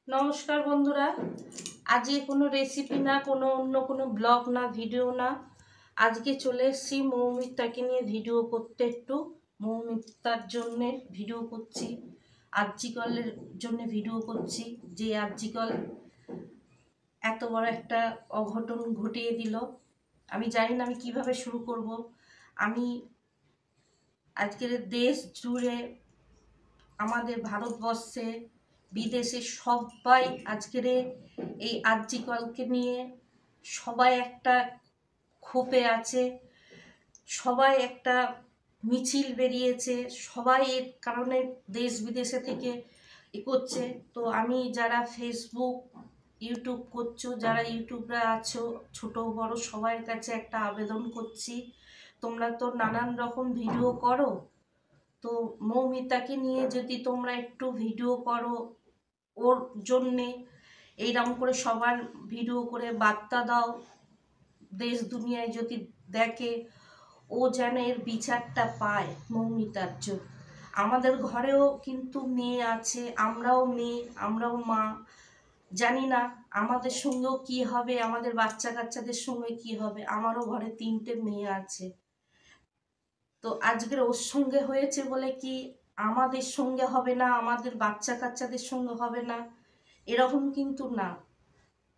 নমস্কার বন্ধুরা, আজকে কোনো রেসিপি না, অন্য কোনো ব্লগ না, ভিডিও না। আজকে চলে এসেছি মৌমিতাকে নিয়ে ভিডিও করতে। একটু মৌমিতার জন্যে ভিডিও করছি, আরজিকলের জন্য ভিডিও করছি। যে আরজিকল এত বড় একটা অঘটন ঘটিয়ে দিল, আমি জানি না আমি কিভাবে শুরু করব। আমি আজকের দেশ জুড়ে, আমাদের ভারতবর্ষে, বিদেশে সবাই আজকের এই আরজিকরকে নিয়ে সবাই একটা ক্ষোভে আছে, সবাই একটা মিছিল বেরিয়েছে, সবাই এর কারণে দেশ বিদেশে থেকে করছে। তো আমি যারা ফেসবুক ইউটিউব করছো, যারা ইউটিউবরা আছো, ছোট বড় সবার কাছে একটা আবেদন করছি, তোমরা তো নানান রকম ভিডিও করো, তো মৌমিতাকে নিয়ে যদি তোমরা একটু ভিডিও করো, ওর জন্যে এইরকম করে সবার ভিডিও করে বার্তা দাও, দেশ দুনিয়ায় যদি দেখে, ও যেন এর বিচারটা পায় মৌমিতার জন্য। আমাদের ঘরেও কিন্তু মেয়ে আছে, আমরাও মেয়ে, আমরাও মা, জানি না আমাদের সঙ্গেও কি হবে, আমাদের বাচ্চা কাচ্চাদের সঙ্গে কি হবে। আমারও ঘরে 3টে মেয়ে আছে। তো আজকের ওর সঙ্গে হয়েছে বলে কি আমাদের সঙ্গে হবে না, আমাদের বাচ্চা কাচ্চাদের সঙ্গে হবে না, এরকম কিন্তু না।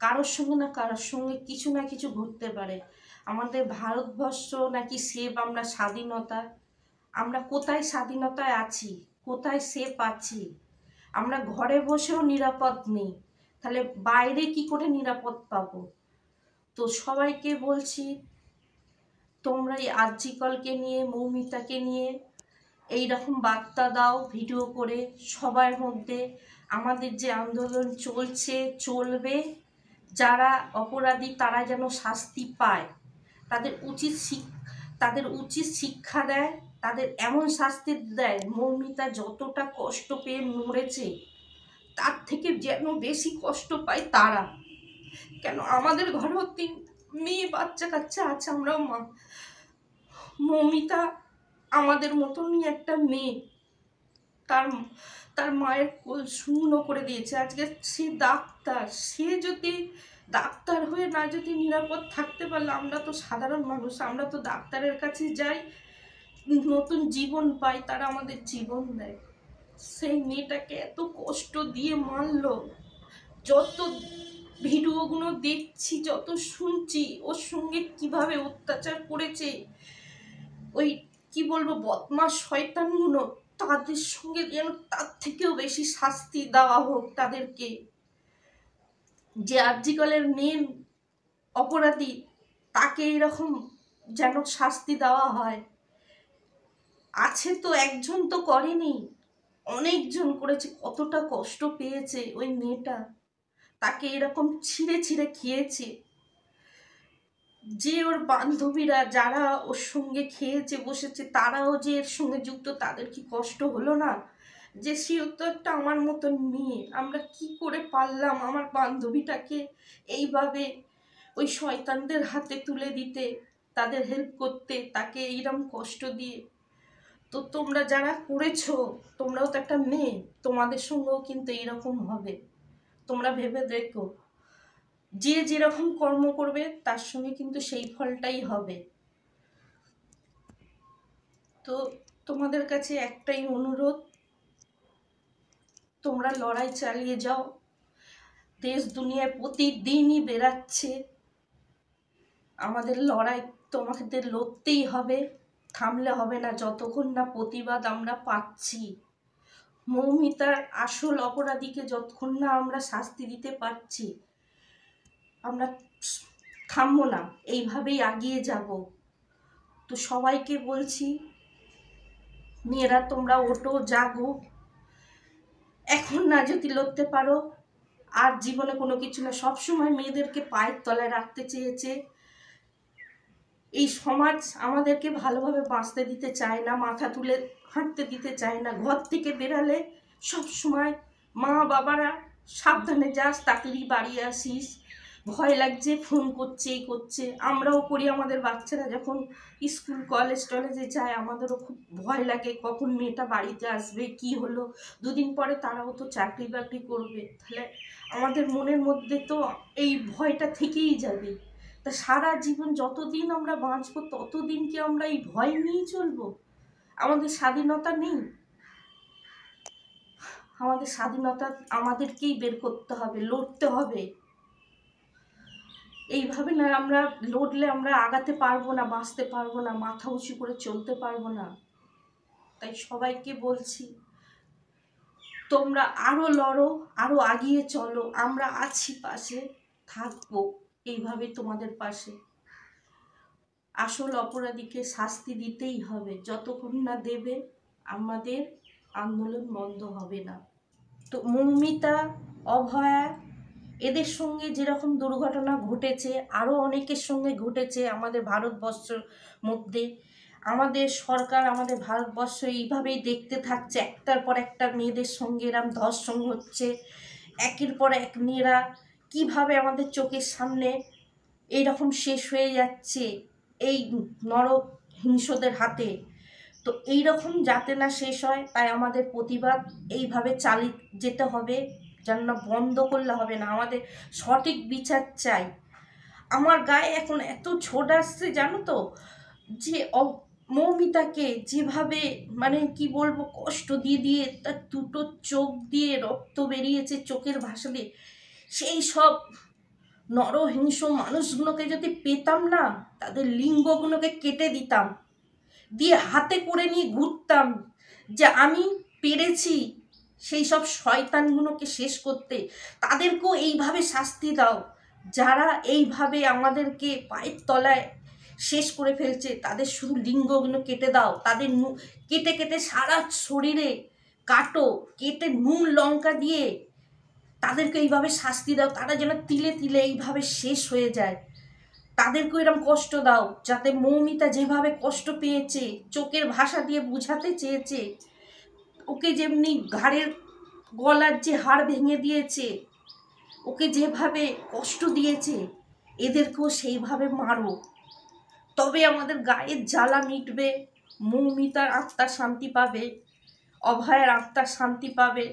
কারোর সঙ্গে না কারোর সঙ্গে কিছু না কিছু ঘটতে পারে। আমাদের ভারতবর্ষ নাকি সেফ, আমরা স্বাধীনতা, আমরা কোথায় স্বাধীনতায় আছি, কোথায় সেফ আছি? আমরা ঘরে বসেও নিরাপদ নেই, তাহলে বাইরে কি করে নিরাপদ পাবো? তো সবাইকে বলছি, তোমরা এই আরজিকরকে নিয়ে, মৌমিতাকে নিয়ে এইরকম বার্তা দাও ভিডিও করে সবার মধ্যে। আমাদের যে আন্দোলন চলছে, চলবে, যারা অপরাধী তারা যেন শাস্তি পায়, তাদের উচিত শিক্ষা দেয়, তাদের এমন শাস্তি দেয়, মৌমিতা যতটা কষ্ট পেয়ে মরেছে তার থেকে যেন বেশি কষ্ট পায় তারা। কেন আমাদের ঘরেও 3 মেয়ে বাচ্চা কাচ্চা আছে, আমরাও মা। মৌমিতা আমাদের মতনই একটা মেয়ে, তার তার মায়ের কোল শূন্য করে দিয়েছে। আজকে সে ডাক্তার, সে যদি ডাক্তার হয়ে না যদি নিরাপদ থাকতে পারলে, আমরা তো সাধারণ মানুষ, আমরা তো ডাক্তারের কাছে যাই, নতুন জীবন পাই, তারা আমাদের জীবন দেয়। সেই মেয়েটাকে এত কষ্ট দিয়ে মারলো, যত ভিডিওগুলো দেখছি, যত শুনছি, ওর সঙ্গে কিভাবে অত্যাচার করেছে ওই কি বলবো বদমাশ শয়তানগুলো, তাদের সঙ্গে যেন তার থেকেও বেশি শাস্তি দেওয়া হোক তাদেরকে। যে আরজিকরের মেন অপরাধী, তাকে এরকম যেন শাস্তি দেওয়া হয়। আছে তো, একজন তো করেনি, অনেকজন করেছে। কতটা কষ্ট পেয়েছে ওই মেয়েটা, তাকে এরকম ছিঁড়ে ছিঁড়ে খেয়েছে। যে ওর বান্ধবীরা যারা ওর সঙ্গে খেয়েছে বসেছে, তারাও যে এর সঙ্গে যুক্ত, তাদের কি কষ্ট হলো না? যে সেও তো একটা আমার মতন মেয়ে, আমরা কি করে পারলাম আমার বান্ধবীটাকে এইভাবে ওই শয়তানদের হাতে তুলে দিতে, তাদের হেল্প করতে, তাকে এইরকম কষ্ট দিয়ে। তো তোমরা যারা করেছো, তোমরাও তো একটা মেয়ে, তোমাদের সঙ্গেও কিন্তু এইরকম হবে। তোমরা ভেবে দেখো, যে যেরকম কর্ম করবে তার সঙ্গে কিন্তু সেই ফলটাই হবে। তো তোমাদের কাছে একটাই অনুরোধ, তোমরা লড়াই চালিয়ে যাও। দেশ দুনিয়ায় প্রতিদিনই বেরাচ্ছে, আমাদের লড়াই তোমাদের লড়তেই হবে, থামলে হবে না যতক্ষণ না প্রতিবাদ আমরা পাচ্ছি। মৌমিতার আসল অপরাধীকে যতক্ষণ না আমরা শাস্তি দিতে পারছি, আমরা থামবো না, এইভাবেই এগিয়ে যাব। তো সবাইকে বলছি, মেয়েরা তোমরা ওঠো, জাগো। এখন না যদি লড়তে পারো, আর জীবনে কোনো কিছু না। সবসময় মেয়েদেরকে পায়ের তলায় রাখতে চেয়েছে এই সমাজ, আমাদেরকে ভালোভাবে বাঁচতে দিতে চায় না, মাথা তুলে হাঁটতে দিতে চায় না। ঘর থেকে বেরালে সবসময় মা বাবারা সাবধানে যাস, তাড়াতাড়ি বাড়ি আসিস, ভয় লাগছে, ফোন করছে, এই করছে। আমরাও করি, আমাদের বাচ্চারা যখন স্কুল কলেজ টলেজে যায় আমাদেরও খুব ভয় লাগে কখন মেয়েটা বাড়িতে আসবে, কি হলো। দুদিন পরে তারাও তো চাকরি বাকরি করবে, তাহলে আমাদের মনের মধ্যে তো এই ভয়টা থেকেই যাবে। তা সারা জীবন যতদিন আমরা বাঁচবো ততদিন কি আমরা এই ভয় নিয়েই চলবো? আমাদের স্বাধীনতা নেই? আমাদের স্বাধীনতা আমাদেরকেই বের করতে হবে, লড়তে হবে। এইভাবে না আমরা লড়লে আমরা আগাতে পারবো না, বাঁচতে পারবো না, মাথা উঁচু করে চলতে পারবো না। তাই সবাইকে বলছি, তোমরা আরো লড়ো, আরো আগিয়ে চলো, আমরা আছি পাশে, থাকবো এইভাবে তোমাদের পাশে। আসল অপরাধীকে শাস্তি দিতেই হবে, যতক্ষণ না দেবে আমাদের আন্দোলন বন্ধ হবে না। তো মৌমিতা, অভয়া, এদের সঙ্গে যেরকম দুর্ঘটনা ঘটেছে আরও অনেকের সঙ্গে ঘটেছে আমাদের ভারতবর্ষের মধ্যে। আমাদের সরকার, আমাদের ভারতবর্ষ এইভাবেই দেখতে থাকছে, একটার পর একটা মেয়েদের সঙ্গে এরম ধর্ষণ হচ্ছে, একের পর এক মেয়েরা কিভাবে আমাদের চোখের সামনে এইরকম শেষ হয়ে যাচ্ছে এই নরহিংসদের হাতে। তো এইরকম যাতে না শেষ হয়, তাই আমাদের প্রতিবাদ এইভাবে চালিয়ে যেতে হবে, যেন না বন্ধ করলে হবে না। আমাদের সঠিক বিচার চাই। আমার গায়ে এখন এত ছোট আসছে জানো তো, যে মৌমিতাকে যেভাবে মানে কি বলবো কষ্ট দিয়ে দিয়ে তার দুটো চোখ দিয়ে রক্ত বেরিয়েছে চোখের ভাষা দিয়ে, সেই সব নরহিংস মানুষগুলোকে যদি পেতাম না, তাদের লিঙ্গগুলোকে কেটে দিতাম, দিয়ে হাতে করে নিয়ে ঘুরতাম যে আমি পেরেছি সেই সব শয়তানগুলোকে শেষ করতে। তাদেরকেও এইভাবে শাস্তি দাও, যারা এইভাবে আমাদেরকে পায়ের তলায় শেষ করে ফেলছে। তাদের শুধু লিঙ্গগুলো কেটে দাও, তাদের কেটে কেটে সারা শরীরে কাটো, কেটে নুন লঙ্কা দিয়ে তাদেরকে এইভাবে শাস্তি দাও, তারা যেন তিলে তিলে এইভাবে শেষ হয়ে যায়। তাদেরকেও এরকম কষ্ট দাও, যাতে মৌমিতা যেভাবে কষ্ট পেয়েছে চোখের ভাষা দিয়ে বুঝাতে চেয়েছে, ওকে যেমনি ঘাড়ের গলার যে হাড় ভেঙে দিয়েছে, ওকে যেভাবে কষ্ট দিয়েছে, এদেরকেও সেইভাবে মারো, তবে আমাদের গায়ের জ্বালা মিটবে, মৌমিতার আত্মার শান্তি পাবে, অভয়ের আত্মার শান্তি পাবে।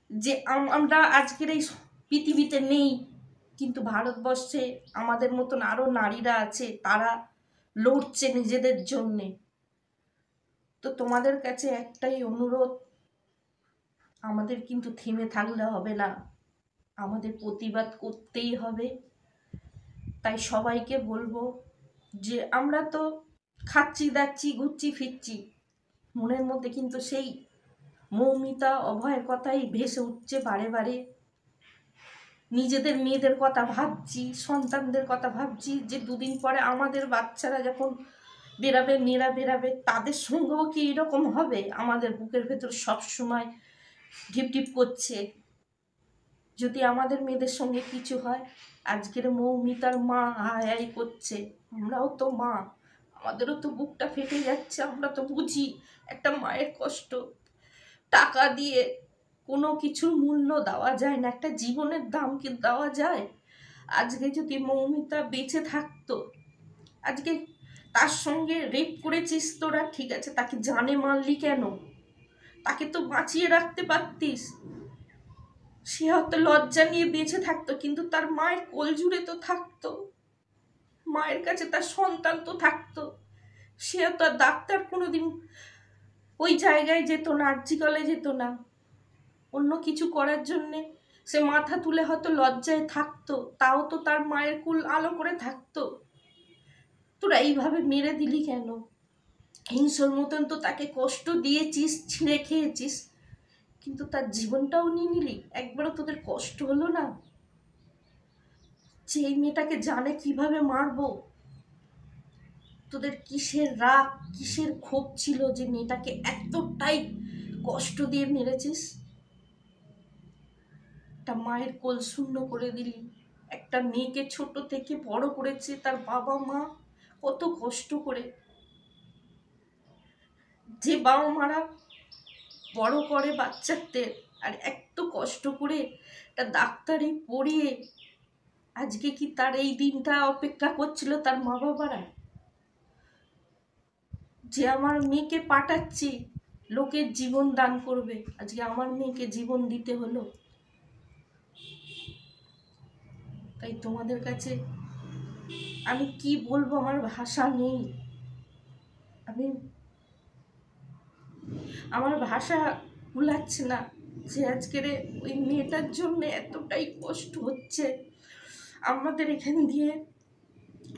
যে আমরা আজকের এই পৃথিবীতে নেই, কিন্তু ভারতবর্ষে আমাদের মতন আরও নারীরা আছে, তারা লড়ছে নিজেদের জন্যে। তো তোমাদের কাছে একটাই অনুরোধ, আমাদের কিন্তু থেমে থাকলে হবে না, আমাদের প্রতিবাদ করতেই হবে। তাই সবাইকে বলবো যে আমরা তো খাচ্ছি দাচ্ছি ঘুরছি ফিরছি, মনের মধ্যে কিন্তু সেই মৌমিতা অভয়ের কথাই ভেসে উঠছে বারে বারে। নিজেদের মেয়েদের কথা ভাবছি, সন্তানদের কথা ভাবছি, যে দুদিন পরে আমাদের বাচ্চারা যখন বেরাবে, মেয়েরা বেরাবে, তাদের সঙ্গেও কি এরকম হবে? আমাদের বুকের ভেতর সবসময় ঢিপ ঢিপ করছে, যদি আমাদের মেয়েদের সঙ্গে কিছু হয়। আজকের মৌমিতার মা হাই করছে, আমরাও তো মা, আমাদেরও তো বুকটা ফেটে যাচ্ছে, আমরা তো বুঝি একটা মায়ের কষ্ট। টাকা দিয়ে কোনো কিছুর মূল্য দেওয়া যায় না, একটা জীবনের দাম কি দেওয়া যায়? আজকে যদি মৌমিতা বেঁচে থাকতো, আজকে তার সঙ্গে রেপ করেছিস তোরা, ঠিক আছে, তাকে জানে মারলি কেন? তাকে তো বাঁচিয়ে রাখতে পারতিস, সে হয়তো লজ্জা নিয়ে বেঁচে থাকতো, কিন্তু তার মায়ের কোল জুড়ে তো থাকতো, মায়ের কাছে তার সন্তান তো থাকতো। সে তো আর ডাক্তার কোনোদিন ওই জায়গায় যেত না, আর্জিকলে যেত না, অন্য কিছু করার জন্যে সে মাথা তুলে হয়তো লজ্জায় থাকতো, তাও তো তার মায়ের কুল আলো করে থাকতো। তোরা এইভাবে মেরে দিলি কেন? হিংসর মতন তো তাকে কষ্ট দিয়েছিস, ছিঁড়ে খেয়েছিস, কিন্তু তার জীবনটাও নিয়ে নিলি। একবারও তোদের কষ্ট হলো না যে এই মেয়েটাকে জানে কিভাবে মারবো? তোদের কিসের রাগ, কিসের ক্ষোভ ছিল যে মেয়েটাকে এতটাই কষ্ট দিয়ে মেরেছিস? একটা মায়ের কোল শূন্য করে দিলি, একটা মেয়েকে ছোট থেকে বড় করেছে তার বাবা মা কত কষ্ট করে। যে বাবা মারা বড় করে বাচ্চাদের, আর এত কষ্ট করে একটা ডাক্তারি পড়িয়ে আজকে কি তার এই দিনটা অপেক্ষা করছিল তার মা বাবারা, যে আমার মেয়েকে পাঠাচ্ছি লোকের জীবন দান করবে, আজকে আমার মেয়েকে জীবন দিতে হলো। তাই তোমাদের কাছে আমি কি বলবো, আমার ভাষা নেই। আমার ভাষা কুলাচ্ছে না যে আজকের ওই মেয়েটার জন্য এতটাই কষ্ট হচ্ছে। আমাদের এখান দিয়ে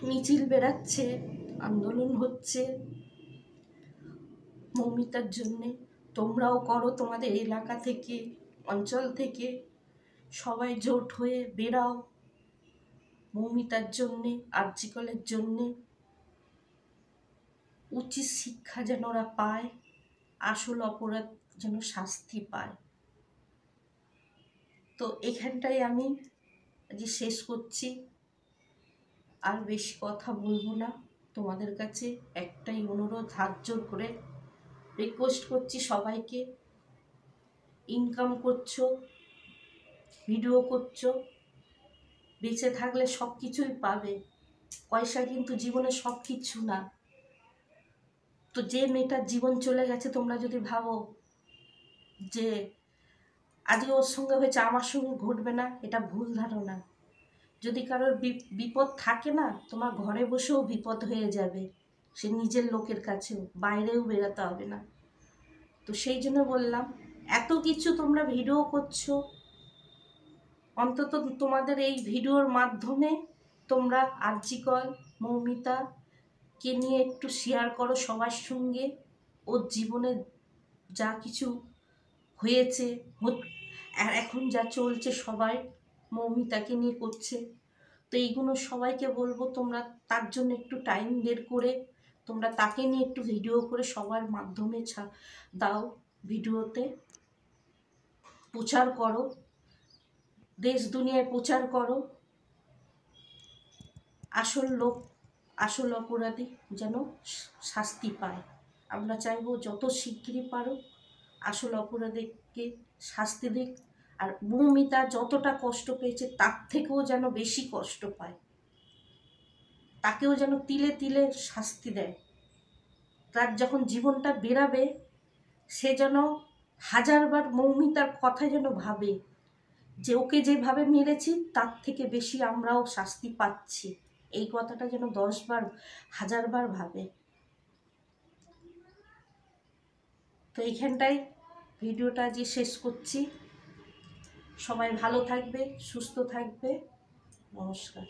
মিছিল বেরাচ্ছে, আন্দোলন হচ্ছে মৌমিতার জন্যে। তোমরাও করো, তোমাদের এলাকা থেকে, অঞ্চল থেকে সবাই জোট হয়ে বেরাও মৌমিতার জন্যে, আরজিকলের জন্যে। উচিত শিক্ষা যেন ওরা পায়, আসল অপরাধ যেন শাস্তি পায়। তো এখানটাই আমি আজ শেষ করছি, আর বেশি কথা বলবো না। তোমাদের কাছে একটাই অনুরোধ, হাত জোর করে রিকোয়েস্ট করছি সবাইকে, ইনকাম করছো, ভিডিও করছো, বেঁচে থাকলে সব কিছুই পাবে। পয়সা কিন্তু জীবনে সব কিছু না। তো যে মেয়েটার জীবন চলে গেছে, তোমরা যদি ভাবো যে আজকে ওর সঙ্গে হয়েছে আমার সঙ্গে ঘটবে না, এটা ভুল ধারণা। যদি কারোর বিপদ থাকে না, তোমার ঘরে বসেও বিপদ হয়ে যাবে, সে নিজের লোকের কাছেও, বাইরেও বেরোতে হবে না। তো সেই জন্য বললাম, এত কিছু তোমরা ভিডিও করছো, অন্তত তোমাদের এই ভিডিওর মাধ্যমে তোমরা আরজিকল মৌমিতাকে নিয়ে একটু শেয়ার করো সবার সঙ্গে। ওর জীবনে যা কিছু হয়েছে আর এখন যা চলছে, সবাই মৌমিতাকে নিয়ে করছে। তো এইগুলো সবাইকে বলবো, তোমরা তার জন্য একটু টাইম বের করে তোমরা তাকে নিয়ে একটু ভিডিও করে সবার মাধ্যমে দাও, ভিডিওতে প্রচার করো, দেশ দুনিয়ায় প্রচার করো। আসল লোক, আসল অপরাধী যেন শাস্তি পায়। আমরা চাইবো যত শিগগিরই পারো আসল অপরাধীকে শাস্তি দিক। আর মৌমিতা যতটা কষ্ট পেয়েছে তার থেকেও যেন বেশি কষ্ট পায়, তাকেও যেন তিলে তিলে শাস্তি দেয়। তার যখন জীবনটা বেরাবে, সে যেন হাজারবার মৌমিতার কথা যেন ভাবে যে ওকে যেভাবে মেরেছি তার থেকে বেশি আমরাও শাস্তি পাচ্ছি, এই কথাটা যেন 10 বার 1000 বার ভাবে। তো এইখানটাই ভিডিওটা যে শেষ করছি। সবাই ভালো থাকবে, সুস্থ থাকবে। নমস্কার।